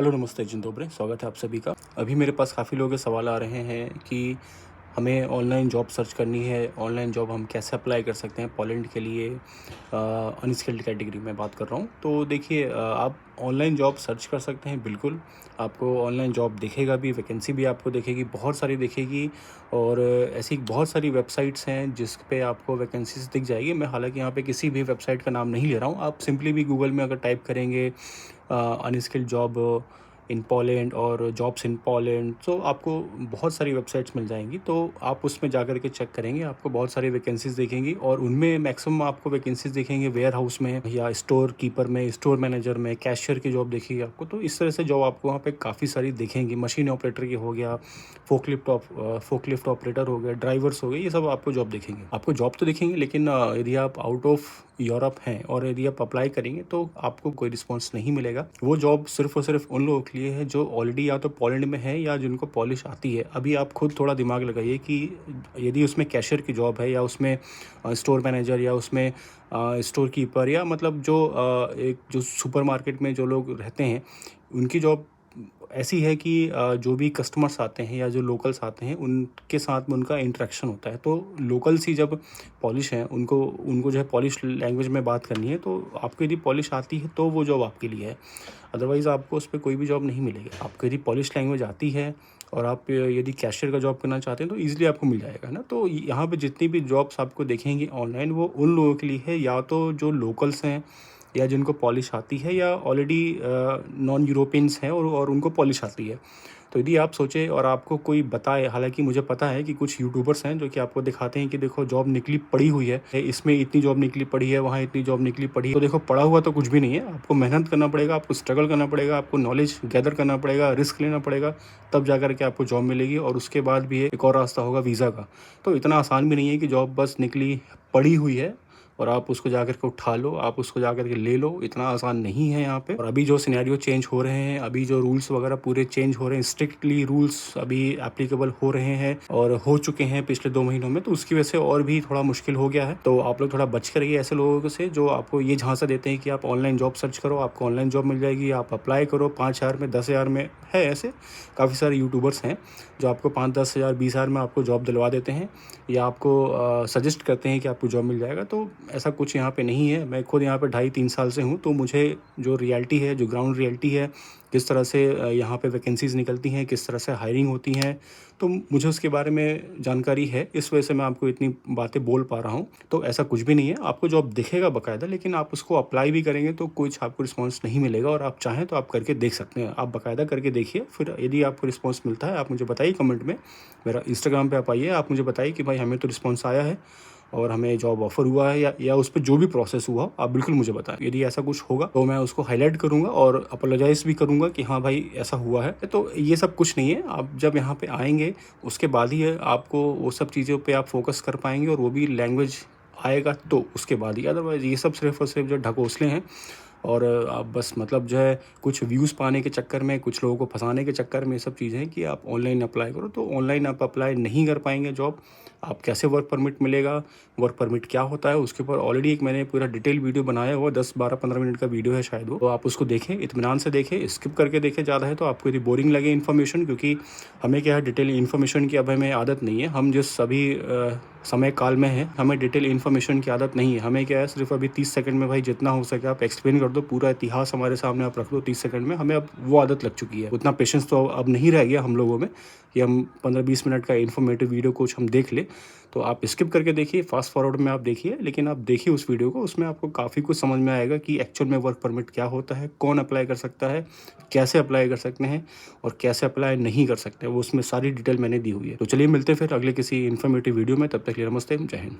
Hello, नमस्ते, जिन दोबरे, स्वागत है आप सभी का। अभी मेरे पास काफ़ी लोगों के सवाल आ रहे हैं कि हमें ऑनलाइन जॉब सर्च करनी है, ऑनलाइन जॉब हम कैसे अप्लाई कर सकते हैं पोलैंड के लिए। अनस्किल्ड कैटेगरी में बात कर रहा हूँ। तो देखिए, आप ऑनलाइन जॉब सर्च कर सकते हैं बिल्कुल। आपको ऑनलाइन जॉब दिखेगा भी, वैकेंसी भी आपको दिखेगी, बहुत सारी दिखेगी। और ऐसी बहुत सारी वेबसाइट्स हैं जिस पे आपको वैकेंसीज दिख जाएगी। मैं हालांकि यहाँ पे किसी भी वेबसाइट का नाम नहीं ले रहा हूँ। आप सिंपली भी गूगल में अगर टाइप करेंगे अनस्किल्ड जॉब इन पोलैंड और जॉब्स इन पोलैंड, तो आपको बहुत सारी वेबसाइट्स मिल जाएंगी। तो आप उसमें जा कर के चेक करेंगे, आपको बहुत सारी वैकेंसीज दिखेंगी और उनमें मैक्सिमम आपको वैकेंसीज दिखेंगे वेयर हाउस में या स्टोर कीपर में, स्टोर मैनेजर में, कैशियर की जॉब दिखेगी आपको। तो इस तरह से जॉब आपको वहाँ पे काफ़ी सारी दिखेंगी। मशीन ऑपरेटर की हो गया, फोकलिफ्ट ऑपरेटर हो गया, ड्राइवर्स हो गए, ये सब आपको जॉब दिखेंगे। आपको जॉब तो दिखेंगे, लेकिन यदि आप आउट ऑफ यूरोप हैं और यदि आप अप्लाई करेंगे तो आपको कोई रिस्पांस नहीं मिलेगा। वो जॉब सिर्फ और सिर्फ उन लोगों के लिए है जो ऑलरेडी या तो पोलैंड में है या जिनको पॉलिश आती है। अभी आप खुद थोड़ा दिमाग लगाइए कि यदि उसमें कैशियर की जॉब है या उसमें स्टोर मैनेजर या उसमें स्टोर कीपर या मतलब जो एक जो सुपरमार्केट में जो लोग रहते हैं उनकी जॉब ऐसी है कि जो भी कस्टमर्स आते हैं या जो लोकल्स आते हैं उनके साथ में उनका इंटरेक्शन होता है। तो लोकल्स ही जब पॉलिश हैं, उनको उनको जो है पॉलिश लैंग्वेज में बात करनी है, तो आपको यदि पॉलिश आती है तो वो जॉब आपके लिए है। अदरवाइज़ आपको उस पर कोई भी जॉब नहीं मिलेगी। आपको यदि पॉलिश लैंग्वेज आती है और आप यदि कैशियर का जॉब करना चाहते हैं तो ईजिली आपको मिल जाएगा ना। तो यहाँ पे जितनी भी जॉब्स आपको देखेंगी ऑनलाइन, वो उन लोगों के लिए है या तो जो लोकल्स हैं या जिनको पॉलिश आती है या ऑलरेडी नॉन यूरोपियंस हैं और उनको पॉलिश आती है। तो यदि आप सोचें और आपको कोई बताए, हालांकि मुझे पता है कि कुछ यूट्यूबर्स हैं जो कि आपको दिखाते हैं कि देखो जॉब निकली पड़ी हुई है, इसमें इतनी जॉब निकली पड़ी है, वहाँ इतनी जॉब निकली पड़ी है। तो देखो, पड़ा हुआ तो कुछ भी नहीं है। आपको मेहनत करना पड़ेगा, आपको स्ट्रगल करना पड़ेगा, आपको नॉलेज गैदर करना पड़ेगा, रिस्क लेना पड़ेगा, तब जा कर के आपको जॉब मिलेगी। और उसके बाद भी एक और रास्ता होगा वीज़ा का। तो इतना आसान भी नहीं है कि जॉब बस निकली पड़ी हुई है और आप उसको जाकर के उठा लो, आप उसको जाकर के ले लो। इतना आसान नहीं है यहाँ पे। और अभी जो सिनेरियो चेंज हो रहे हैं, अभी जो रूल्स वगैरह पूरे चेंज हो रहे हैं, स्ट्रिक्टली रूल्स अभी एप्लीकेबल हो रहे हैं और हो चुके हैं पिछले 2 महीनों में, तो उसकी वजह से और भी थोड़ा मुश्किल हो गया है। तो आप लोग थोड़ा बच कर रहिए ऐसे लोगों से जो आपको ये झांसा देते हैं कि आप ऑनलाइन जॉब सर्च करो, आपको ऑनलाइन जॉब मिल जाएगी, आप अप्लाई करो 5,000 में, 10,000 में। है ऐसे काफ़ी सारे यूट्यूबर्स हैं जो आपको 5-10,000, 20,000 में आपको जॉब दिलवा देते हैं या आपको सजेस्ट करते हैं कि आपको जॉब मिल जाएगा। तो ऐसा कुछ यहाँ पे नहीं है। मैं खुद यहाँ पे 2.5-3 साल से हूँ, तो मुझे जो रियलिटी है, जो ग्राउंड रियलिटी है, किस तरह से यहाँ पे वैकेंसीज़ निकलती हैं, किस तरह से हायरिंग होती हैं, तो मुझे उसके बारे में जानकारी है। इस वजह से मैं आपको इतनी बातें बोल पा रहा हूँ। तो ऐसा कुछ भी नहीं है। आपको जॉब दिखेगा बाकायदा, लेकिन आप उसको अप्लाई भी करेंगे तो कुछ आपको रिस्पॉन्स नहीं मिलेगा। और आप चाहें तो आप करके देख सकते हैं। आप बाकायदा करके देखिए, फिर यदि आपको रिस्पॉन्स मिलता है आप मुझे बताइए कमेंट में। मेरा इंस्टाग्राम पे आप आइए, आप मुझे बताइए कि भाई हमें तो रिस्पॉन्स आया है और हमें जॉब ऑफ़र हुआ है या उस पे जो भी प्रोसेस हुआ, आप बिल्कुल मुझे बताएं। यदि ऐसा कुछ होगा तो मैं उसको हाईलाइट करूँगा और अपोलोजाइज़ भी करूँगा कि हाँ भाई ऐसा हुआ है। तो ये सब कुछ नहीं है। आप जब यहाँ पे आएंगे उसके बाद ही आपको वो सब चीज़ों पे आप फोकस कर पाएंगे और वो भी लैंग्वेज आएगा तो उसके बाद ही। अदरवाइज़ ये सब सिर्फ और सिर्फ जो ढकोसले हैं और आप बस मतलब जो है कुछ व्यूज़ पाने के चक्कर में, कुछ लोगों को फंसाने के चक्कर में ये सब चीज़ें हैं कि आप ऑनलाइन अप्लाई करो। तो ऑनलाइन आप अप्लाई नहीं कर पाएंगे जॉब। आप कैसे वर्क परमिट मिलेगा, वर्क परमिट क्या होता है, उसके ऊपर ऑलरेडी एक मैंने पूरा डिटेल वीडियो बनाया हुआ, 10-12-15 मिनट का वीडियो है शायद वो। तो आप उसको देखें, इत्मीनान से देखें, स्किप करके देखें ज़्यादा है तो। आपको यदि बोरिंग लगे इन्फॉर्मेशन, क्योंकि हमें क्या है, डिटेल इन्फॉर्मेशन की अब हमें आदत नहीं है। हम जिस सभी समय काल में है, हमें डिटेल इन्फॉर्मेशन की आदत नहीं है। हमें क्या है, सिर्फ अभी 30 सेकंड में भाई जितना हो सके आप एक्सप्लेन कर दो, पूरा इतिहास हमारे सामने आप रख दो 30 सेकंड में। हमें अब वो आदत लग चुकी है। उतना पेशेंस तो अब नहीं रह गया हम लोगों में कि हम 15-20 मिनट का इन्फॉर्मेटिव वीडियो कुछ हम देख ले। तो आप स्किप करके देखिए, फास्ट फॉरवर्ड में आप देखिए, लेकिन आप देखिए उस वीडियो को, उसमें आपको काफ़ी कुछ समझ में आएगा कि एक्चुअल में वर्क परमिट क्या होता है, कौन अप्लाई कर सकता है, कैसे अप्लाई कर सकते हैं और कैसे अप्लाई नहीं कर सकते, वो उसमें सारी डिटेल मैंने दी हुई है। तो चलिए मिलते हैं फिर अगले किसी इन्फॉर्मेटिव वीडियो में। तब तक के लिए नमस्ते, जय हिंद।